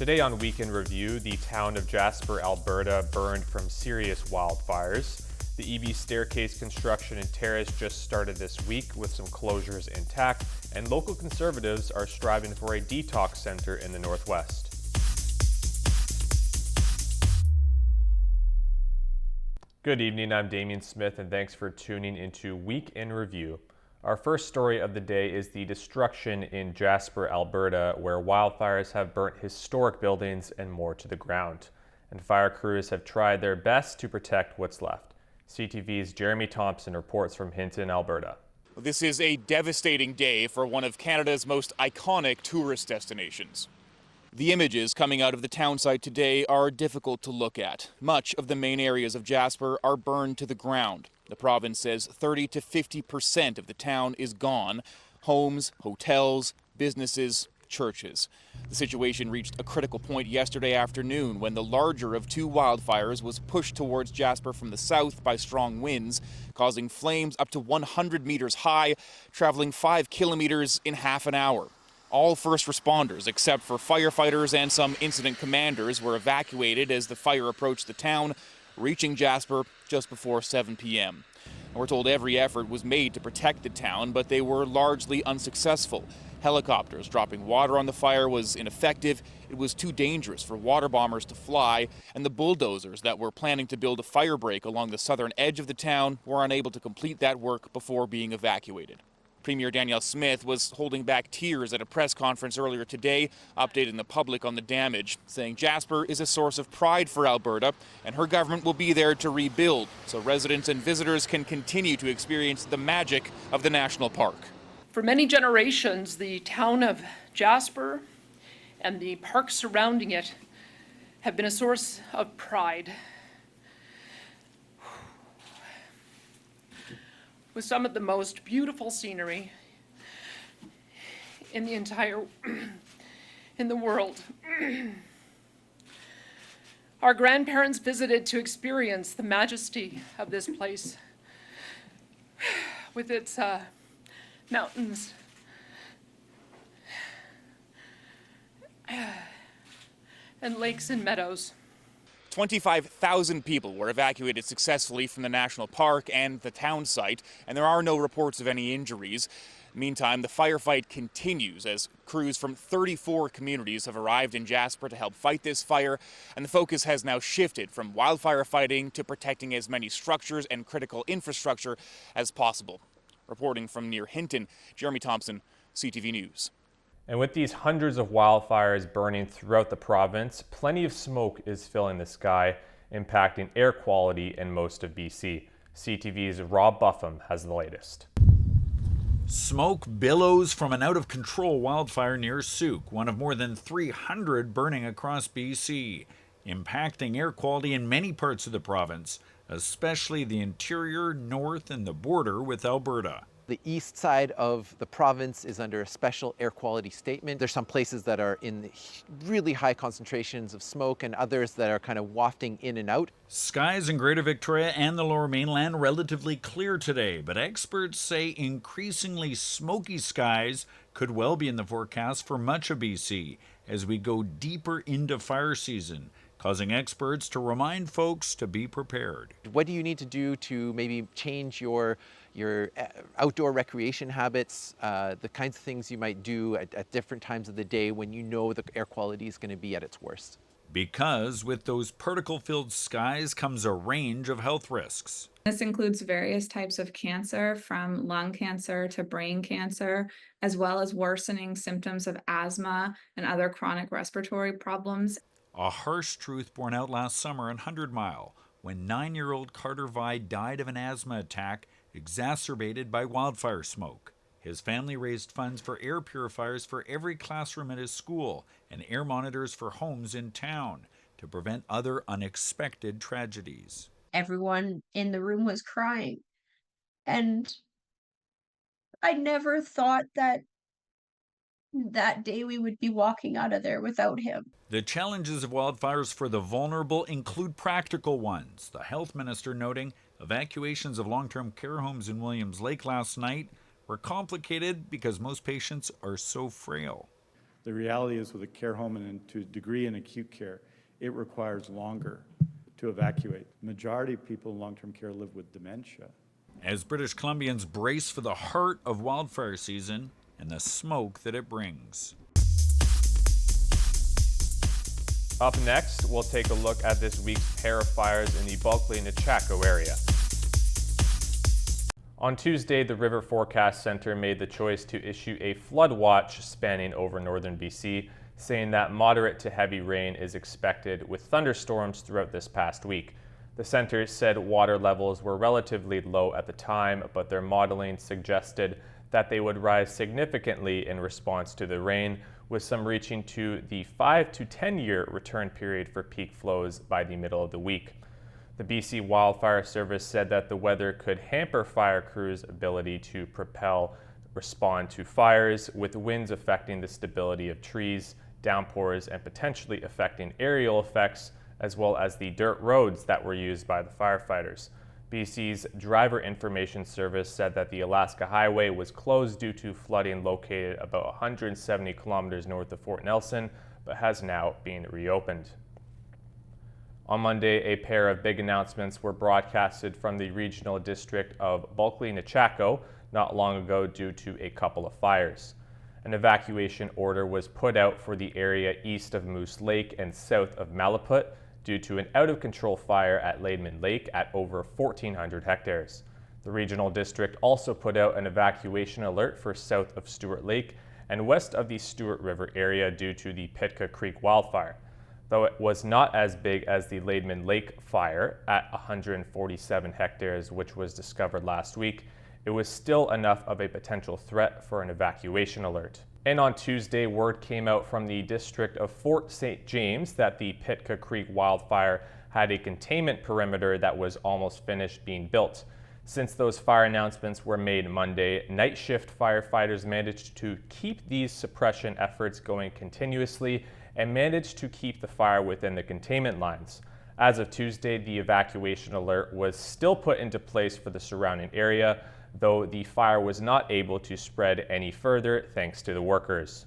Today on Week in Review, the town of Jasper, Alberta burned from serious wildfires. The EB staircase construction and terrace just started this week with some closures intact, and local conservatives are striving for a detox center in the Northwest. Good evening, I'm Damian Smith, and thanks for tuning into Week in Review. Our first story of the day is the destruction in Jasper, Alberta, where wildfires have burnt historic buildings and more to the ground. And fire crews have tried their best to protect what's left. CTV's Jeremy Thompson reports from Hinton, Alberta. This is a devastating day for one of Canada's most iconic tourist destinations. The images coming out of the town site today are difficult to look at. Much of the main areas of Jasper are burned to the ground. The province says 30 to 50% of the town is gone. Homes, hotels, businesses, churches. The situation reached a critical point yesterday afternoon when the larger of two wildfires was pushed towards Jasper from the south by strong winds, causing flames up to 100 meters high, traveling 5 kilometers in half an hour. All first responders, except for firefighters and some incident commanders, were evacuated as the fire approached the town, reaching Jasper just before 7 p.m. We're told every effort was made to protect the town, but they were largely unsuccessful. Helicopters dropping water on the fire was ineffective. It was too dangerous for water bombers to fly, and the bulldozers that were planning to build a fire break along the southern edge of the town were unable to complete that work before being evacuated. Premier Danielle Smith was holding back tears at a press conference earlier today, updating the public on the damage, saying Jasper is a source of pride for Alberta and her government will be there to rebuild so residents and visitors can continue to experience the magic of the national park. For many generations, the town of Jasper and the park surrounding it have been a source of pride. With some of the most beautiful scenery in the entire in the world. Our grandparents visited to experience the majesty of this place with its mountains and lakes and meadows. 25,000 people were evacuated successfully from the national park and the town site, and there are no reports of any injuries. Meantime, the firefight continues as crews from 34 communities have arrived in Jasper to help fight this fire, and the focus has now shifted from wildfire fighting to protecting as many structures and critical infrastructure as possible. Reporting from near Hinton, Jeremy Thompson, CTV News. And with these hundreds of wildfires burning throughout the province, plenty of smoke is filling the sky, impacting air quality in most of BC. CTV's Rob Buffum has the latest. Smoke billows from an out-of-control wildfire near Souk, one of more than 300 burning across BC, impacting air quality in many parts of the province, especially the interior, north, and the border with Alberta. The east side of the province is under a special air quality statement. There's some places that are in really high concentrations of smoke and others that are kind of wafting in and out. Skies in Greater Victoria and the Lower Mainland relatively clear today, but experts say increasingly smoky skies could well be in the forecast for much of BC as we go deeper into fire season, causing experts to remind folks to be prepared. What do you need to do to maybe change your outdoor recreation habits, the kinds of things you might do at different times of the day when you know the air quality is going to be at its worst? Because with those particle-filled skies comes a range of health risks. This includes various types of cancer, from lung cancer to brain cancer, as well as worsening symptoms of asthma and other chronic respiratory problems. A harsh truth borne out last summer in 100 Mile, when 9-year-old Carter Vi died of an asthma attack exacerbated by wildfire smoke. His family raised funds for air purifiers for every classroom at his school and air monitors for homes in town to prevent other unexpected tragedies. Everyone in the room was crying, and I never thought that day we would be walking out of there without him. The challenges of wildfires for the vulnerable include practical ones. The health minister noting evacuations of long-term care homes in Williams Lake last night were complicated because most patients are so frail. The reality is with a care home and to a degree in acute care, it requires longer to evacuate. The majority of people in long-term care live with dementia. As British Columbians brace for the heart of wildfire season and the smoke that it brings. Up next, we'll take a look at this week's pair of fires in the Bulkley-Nechako area. On Tuesday, the River Forecast Center made the choice to issue a flood watch spanning over northern BC, saying that moderate to heavy rain is expected with thunderstorms throughout this past week. The center said water levels were relatively low at the time, but their modeling suggested that they would rise significantly in response to the rain, with some reaching to the 5 to 10 year return period for peak flows by the middle of the week. The BC Wildfire Service said that the weather could hamper fire crews' ability to respond to fires, with winds affecting the stability of trees, downpours, and potentially affecting aerial effects, as well as the dirt roads that were used by the firefighters. BC's Driver Information Service said that the Alaska Highway was closed due to flooding located about 170 kilometers north of Fort Nelson, but has now been reopened. On Monday, a pair of big announcements were broadcasted from the regional district of Bulkley-Nechako not long ago due to a couple of fires. An evacuation order was put out for the area east of Moose Lake and south of Malaput due to an out-of-control fire at Laidman Lake at over 1,400 hectares. The regional district also put out an evacuation alert for south of Stewart Lake and west of the Stewart River area due to the Pitka Creek wildfire. Though it was not as big as the Laidman Lake fire at 147 hectares, which was discovered last week, it was still enough of a potential threat for an evacuation alert. And on Tuesday, word came out from the district of Fort St. James that the Pitka Creek wildfire had a containment perimeter that was almost finished being built. Since those fire announcements were made Monday, night shift firefighters managed to keep these suppression efforts going continuously and managed to keep the fire within the containment lines. As of Tuesday, the evacuation alert was still put into place for the surrounding area, though the fire was not able to spread any further thanks to the workers.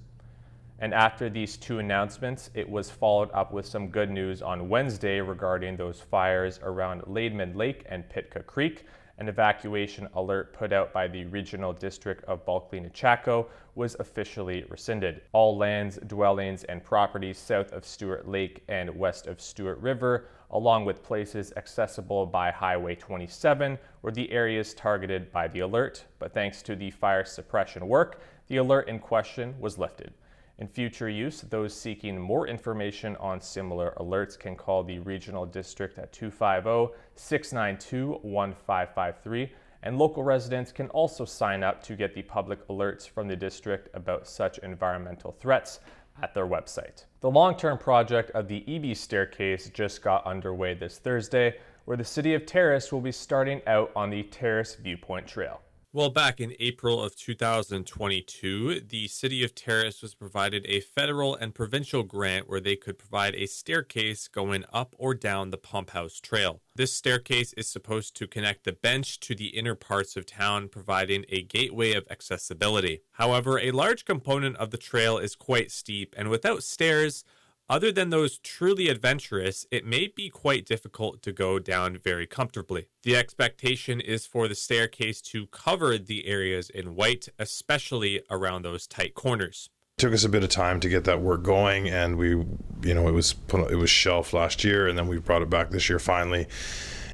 And after these two announcements, it was followed up with some good news on Wednesday regarding those fires around Laidman Lake and Pitka Creek. An evacuation alert put out by the regional district of Bulkley-Nechako was officially rescinded. All lands, dwellings, and properties south of Stewart Lake and west of Stewart River, along with places accessible by Highway 27, were the areas targeted by the alert, but thanks to the fire suppression work, the alert in question was lifted. In future use, those seeking more information on similar alerts can call the regional district at 250-692-1553, and local residents can also sign up to get the public alerts from the district about such environmental threats at their website. The long-term project of the EB staircase just got underway this Thursday, where the city of Terrace will be starting out on the Terrace Viewpoint Trail. Well, back in April of 2022, the city of Terrace was provided a federal and provincial grant where they could provide a staircase going up or down the Pump House Trail. This staircase is supposed to connect the bench to the inner parts of town, providing a gateway of accessibility. However, a large component of the trail is quite steep, and without stairs, other than those truly adventurous, it may be quite difficult to go down very comfortably. The expectation is for the staircase to cover the areas in white, especially around those tight corners. It took us a bit of time to get that work going, and it was shelved last year, and then we brought it back this year finally.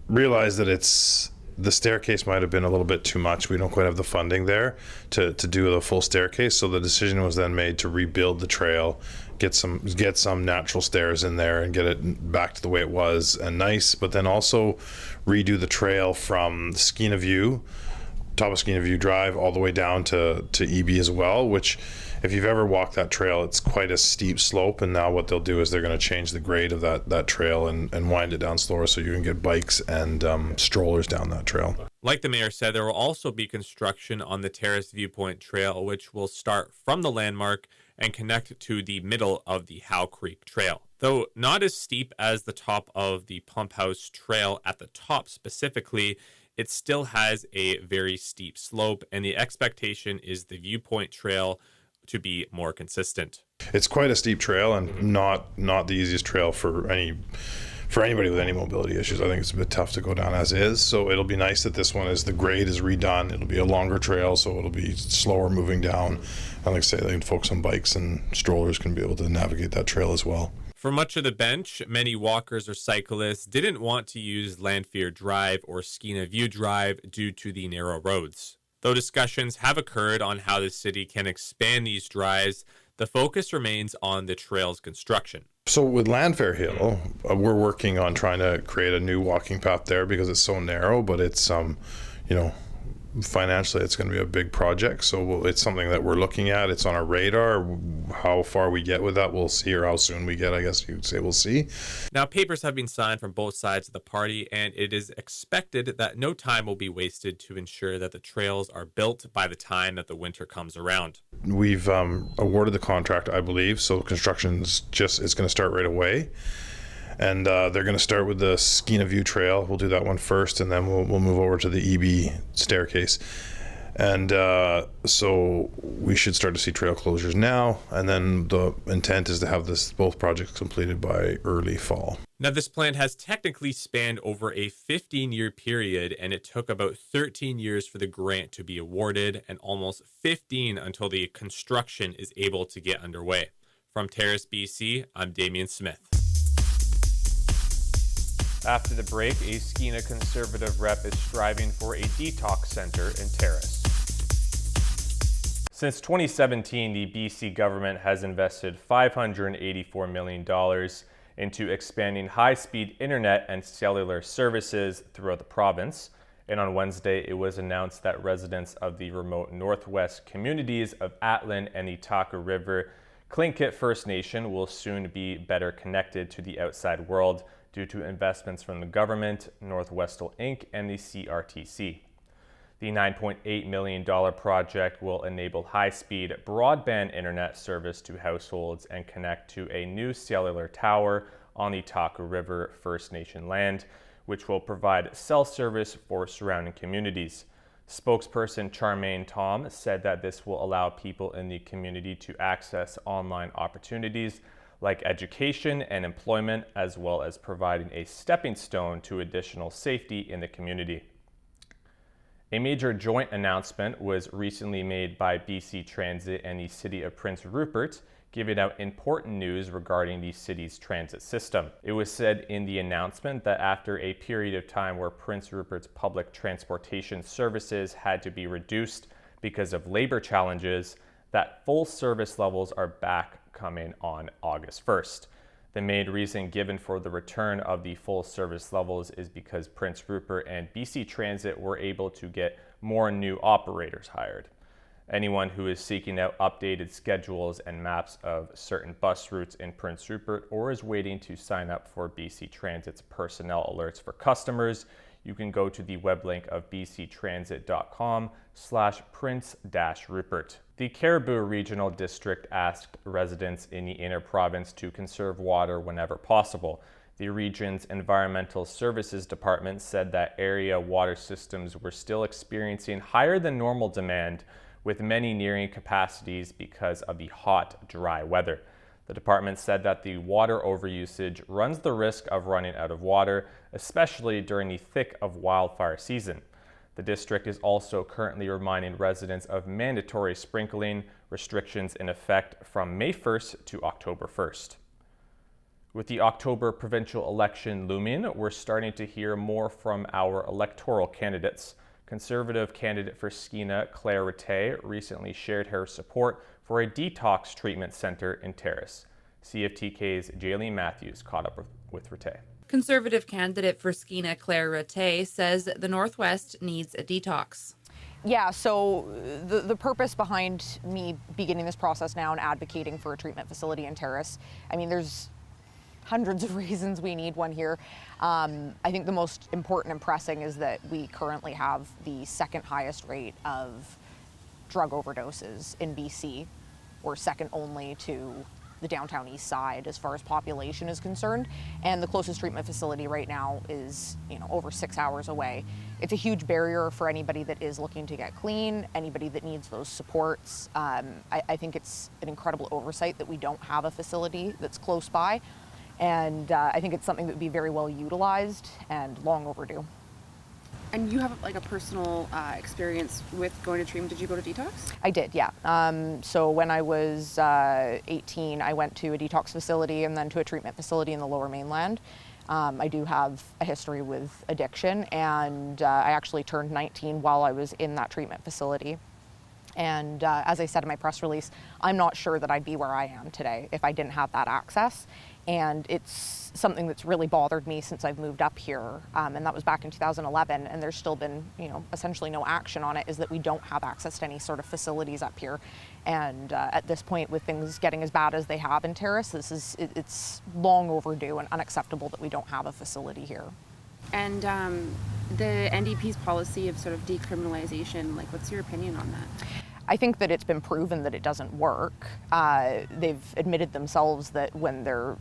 Realized that the staircase might have been a little bit too much. We don't quite have the funding there to do the full staircase, so the decision was then made to rebuild the trail, get some natural stairs in there and get it back to the way it was and nice, but then also redo the trail from Skeena View, top of Skeena View Drive, all the way down to EB as well, which if you've ever walked that trail, it's quite a steep slope, and now what they'll do is they're going to change the grade of that trail and wind it down slower so you can get bikes and strollers down that trail. Like the mayor said, there will also be construction on the Terrace Viewpoint Trail, which will start from the landmark and connect to the middle of the Howe Creek Trail. Though not as steep as the top of the Pump House Trail at the top specifically, it still has a very steep slope, and the expectation is the Viewpoint Trail to be more consistent. It's quite a steep trail and not the easiest trail for anybody with any mobility issues. I think it's a bit tough to go down as is. So it'll be nice that this one the grade is redone. It'll be a longer trail, so it'll be slower moving down. And like I say, folks on bikes and strollers can be able to navigate that trail as well. For much of the bench, many walkers or cyclists didn't want to use Lanphier Drive or Skeena View Drive due to the narrow roads. Though discussions have occurred on how the city can expand these drives, the focus remains on the trail's construction. So with Lanphier Hill, we're working on trying to create a new walking path there because it's so narrow, but it's, financially it's going to be a big project. So it's something that we're looking at. It's on our radar. How far we get with that, we'll see, or how soon we get, I guess you'd say we'll see. Now, papers have been signed from both sides of the party, and it is expected that no time will be wasted to ensure that the trails are built by the time that the winter comes around. We've awarded the contract, I believe, so construction's it's going to start right away. And they're going to start with the Skeena View Trail. We'll do that one first, and then we'll move over to the EB staircase. And so we should start to see trail closures now. And then the intent is to have both projects completed by early fall. Now, this plan has technically spanned over a 15-year period, and it took about 13 years for the grant to be awarded and almost 15 until the construction is able to get underway. From Terrace, BC, I'm Damian Smith. After the break, a Skeena Conservative rep is striving for a detox center in Terrace. Since 2017, the BC government has invested $584 million into expanding high-speed internet and cellular services throughout the province. And on Wednesday, it was announced that residents of the remote northwest communities of Atlin and the Taku River Tlingit First Nation will soon be better connected to the outside world due to investments from the government, Northwestel Inc., and the CRTC. The $9.8 million project will enable high-speed broadband internet service to households and connect to a new cellular tower on the Taku River First Nation land, which will provide cell service for surrounding communities. Spokesperson Charmaine Tom said that this will allow people in the community to access online opportunities like education and employment, as well as providing a stepping stone to additional safety in the community. A major joint announcement was recently made by BC Transit and the City of Prince Rupert, giving out important news regarding the city's transit system. It was said in the announcement that after a period of time where Prince Rupert's public transportation services had to be reduced because of labor challenges, that full service levels are back coming on August 1st. The main reason given for the return of the full service levels is because Prince Rupert and BC Transit were able to get more new operators hired. Anyone who is seeking out updated schedules and maps of certain bus routes in Prince Rupert or is waiting to sign up for BC Transit's personnel alerts for customers, you can go to the web link of bctransit.com/prince-rupert. The Cariboo Regional District asked residents in the inner province to conserve water whenever possible. The region's Environmental Services Department said that area water systems were still experiencing higher than normal demand, with many nearing capacities because of the hot, dry weather. The department said that the water overusage runs the risk of running out of water, especially during the thick of wildfire season. The district is also currently reminding residents of mandatory sprinkling restrictions in effect from May 1st to October 1st. With the October provincial election looming, we're starting to hear more from our electoral candidates. Conservative candidate for Skeena, Claire Rattay, recently shared her support for a detox treatment center in Terrace. CFTK's Jaylene Matthews caught up with Rattay. Conservative candidate for Skeena, Claire Rattay, says the Northwest needs a detox. Yeah, so the purpose behind me beginning this process now and advocating for a treatment facility in Terrace, I mean, there's hundreds of reasons we need one here. I think the most important and pressing is that we currently have the second highest rate of drug overdoses in BC. We're second only to the downtown east side as far as population is concerned. And the closest treatment facility right now is, over 6 hours away. It's a huge barrier for anybody that is looking to get clean, anybody that needs those supports. I think it's an incredible oversight that we don't have a facility that's close by. And I think it's something that would be very well utilized and long overdue. And you have like a personal experience with going to treatment. Did you go to detox? I did, yeah. So when I was 18, I went to a detox facility and then to a treatment facility in the Lower Mainland. I do have a history with addiction, and I actually turned 19 while I was in that treatment facility. And as I said in my press release, I'm not sure that I'd be where I am today if I didn't have that access. And it's something that's really bothered me since I've moved up here, and that was back in 2011, and there's still been, essentially no action on it, is that we don't have access to any sort of facilities up here. And at this point, with things getting as bad as they have in Terrace, it's long overdue and unacceptable that we don't have a facility here. And the NDP's policy of sort of decriminalization, what's your opinion on that? I think that it's been proven that it doesn't work. They've admitted themselves that when they're,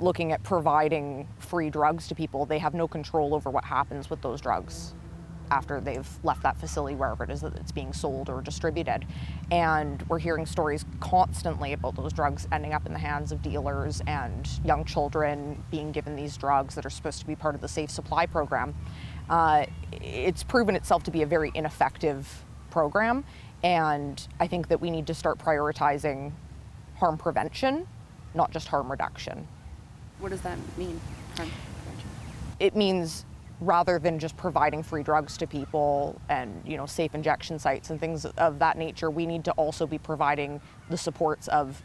looking at providing free drugs to people, they have no control over what happens with those drugs after they've left that facility, wherever it is that it's being sold or distributed. And we're hearing stories constantly about those drugs ending up in the hands of dealers and young children being given these drugs that are supposed to be part of the safe supply program. It's proven itself to be a very ineffective program. And I think that we need to start prioritizing harm prevention, not just harm reduction. What does that mean, harm prevention? It means rather than just providing free drugs to people and, safe injection sites and things of that nature, we need to also be providing the supports of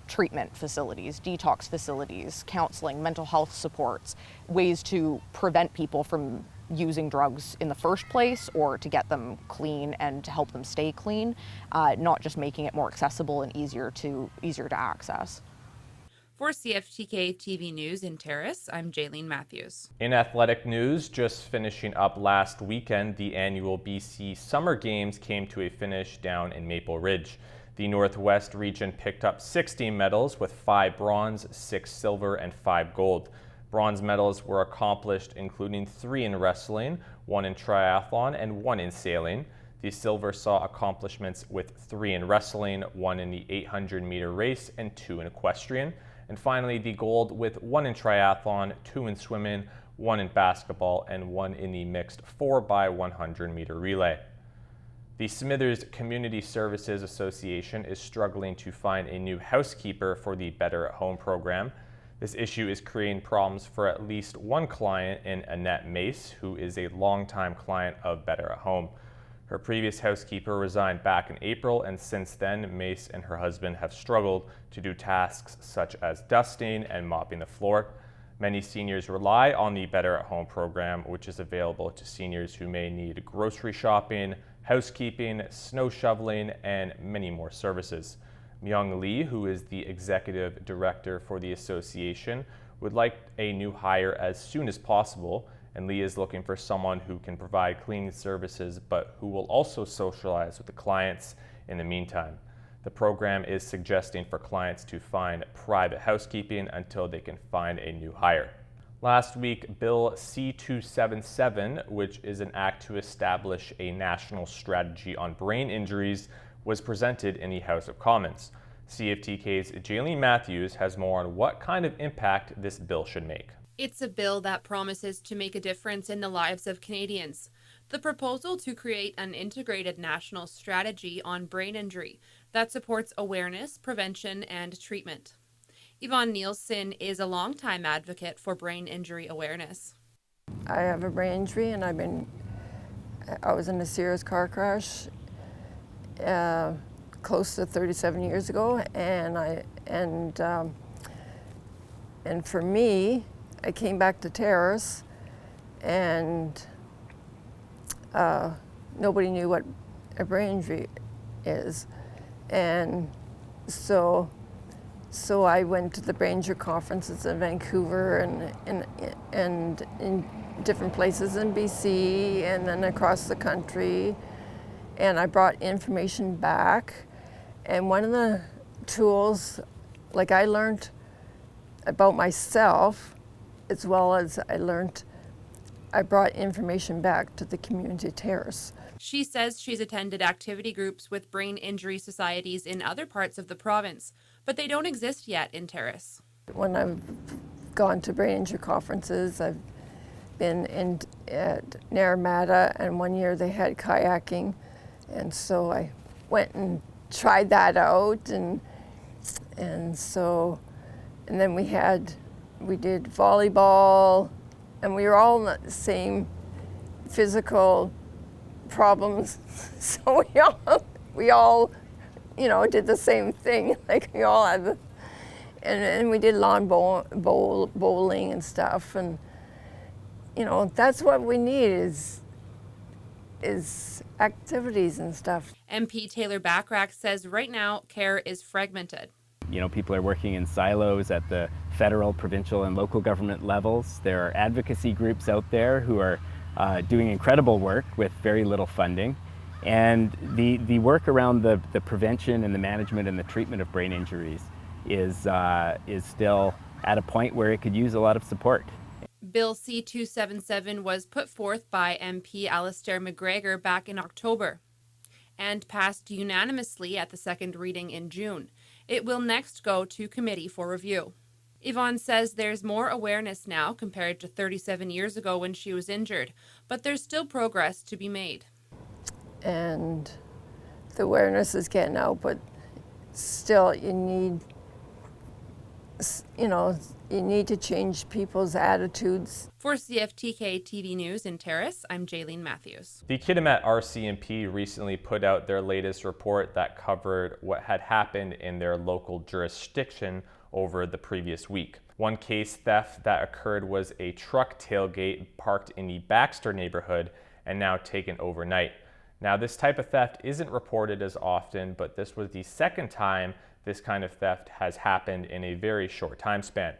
treatment facilities, detox facilities, counseling, mental health supports, ways to prevent people from using drugs in the first place or to get them clean and to help them stay clean, not just making it more accessible and easier to access. For CFTK-TV News in Terrace, I'm Jaylene Matthews. In athletic news, just finishing up last weekend, the annual BC Summer Games came to a finish down in Maple Ridge. The Northwest region picked up 16 medals with 5 bronze, 6 silver, and 5 gold. Bronze medals were accomplished including 3 in wrestling, 1 in triathlon, and 1 in sailing. The silver saw accomplishments with 3 in wrestling, 1 in the 800-meter race, and 2 in equestrian. And finally, the gold with 1 in triathlon, 2 in swimming, 1 in basketball, and 1 in the mixed 4x100-meter relay. The Smithers Community Services Association is struggling to find a new housekeeper for the Better at Home program. This issue is creating problems for at least one client in Annette Mace, who is a longtime client of Better at Home. Her previous housekeeper resigned back in April, and since then, Mace and her husband have struggled to do tasks such as dusting and mopping the floor. Many seniors rely on the Better at Home program, which is available to seniors who may need grocery shopping, housekeeping, snow shoveling, and many more services. Myung Lee, who is the executive director for the association, would like a new hire as soon as possible, and Lee is looking for someone who can provide cleaning services but who will also socialize with the clients in the meantime. The program is suggesting for clients to find private housekeeping until they can find a new hire. Last week, Bill C-277, which is an act to establish a national strategy on brain injuries, was presented in the House of Commons. CFTK's Jaylene Matthews has more on what kind of impact this bill should make. It's a bill that promises to make a difference in the lives of Canadians. The proposal to create an integrated national strategy on brain injury that supports awareness, prevention, and treatment. Yvonne Nielsen is a longtime advocate for brain injury awareness. I have a brain injury, and I was in a serious car crash close to 37 years ago, and for me, I came back to Terrace, and nobody knew what a brain injury is, and so I went to the brain injury conferences in Vancouver and in different places in BC and then across the country, and I brought information back. And one of the tools like I learned about myself as well as I brought information back to the community terrace. She says she's attended activity groups with brain injury societies in other parts of the province, but they don't exist yet in Terrace. When I've gone to brain injury conferences, I've been at Naramata, and one year they had kayaking, and so I went and tried that out, and then we did volleyball, and we were all in the same physical problems, so we all did the same thing. Like we all had, and we did lawn bowling and stuff, and that's what we need is activities and stuff. MP Taylor Backrack says right now care is fragmented. People are working in silos at the federal, provincial, and local government levels. There are advocacy groups out there who are doing incredible work with very little funding. And the work around the prevention and the management and the treatment of brain injuries is still at a point where it could use a lot of support. Bill C-277 was put forth by MP Alistair McGregor back in October and passed unanimously at the second reading in June. It will next go to committee for review. Yvonne says there's more awareness now compared to 37 years ago when she was injured, but there's still progress to be made. And the awareness is getting out, but still you need to change people's attitudes. For CFTK-TV News in Terrace, I'm Jaylene Matthews. The Kitimat RCMP recently put out their latest report that covered what had happened in their local jurisdiction over the previous week. One case theft that occurred was a truck tailgate parked in the Baxter neighborhood and now taken overnight. Now, this type of theft isn't reported as often, but this was the second time this kind of theft has happened in a very short time span.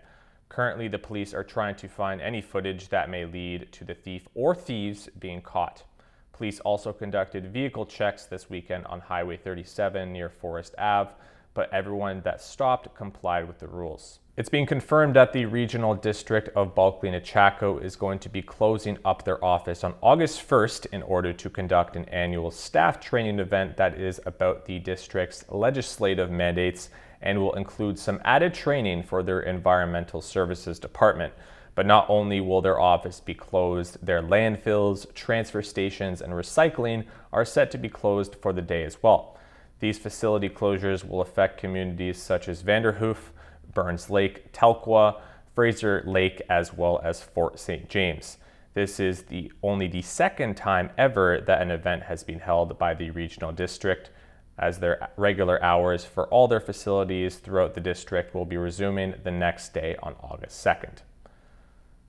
Currently, the police are trying to find any footage that may lead to the thief or thieves being caught. Police also conducted vehicle checks this weekend on Highway 37 near Forest Ave, but everyone that stopped complied with the rules. It's being confirmed that the Regional District of Bulkley-Nechako is going to be closing up their office on August 1st in order to conduct an annual staff training event that is about the district's legislative mandates and will include some added training for their Environmental Services Department. But not only will their office be closed, their landfills, transfer stations, and recycling are set to be closed for the day as well. These facility closures will affect communities such as Vanderhoof, Burns Lake, Telkwa, Fraser Lake, as well as Fort St. James. This is only the second time ever that an event has been held by the regional district, as their regular hours for all their facilities throughout the district will be resuming the next day on August 2nd.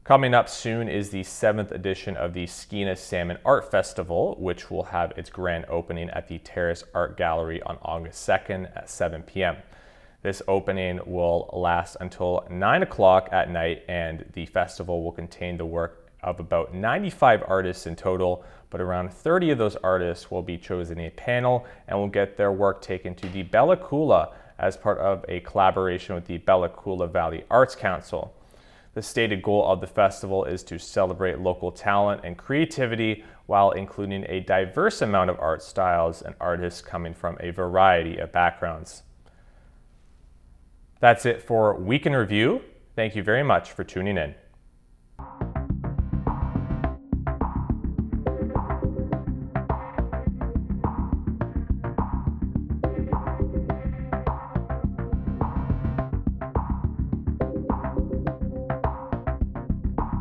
Coming up soon is the 7th edition of the Skeena Salmon Art Festival, which will have its grand opening at the Terrace Art Gallery on August 2nd at 7 p.m. This opening will last until 9 o'clock at night, and the festival will contain the work of about 95 artists in total, but around 30 of those artists will be chosen in a panel and will get their work taken to the Bella Coola as part of a collaboration with the Bella Coola Valley Arts Council. The stated goal of the festival is to celebrate local talent and creativity while including a diverse amount of art styles and artists coming from a variety of backgrounds. That's it for Week in Review. Thank you very much for tuning in.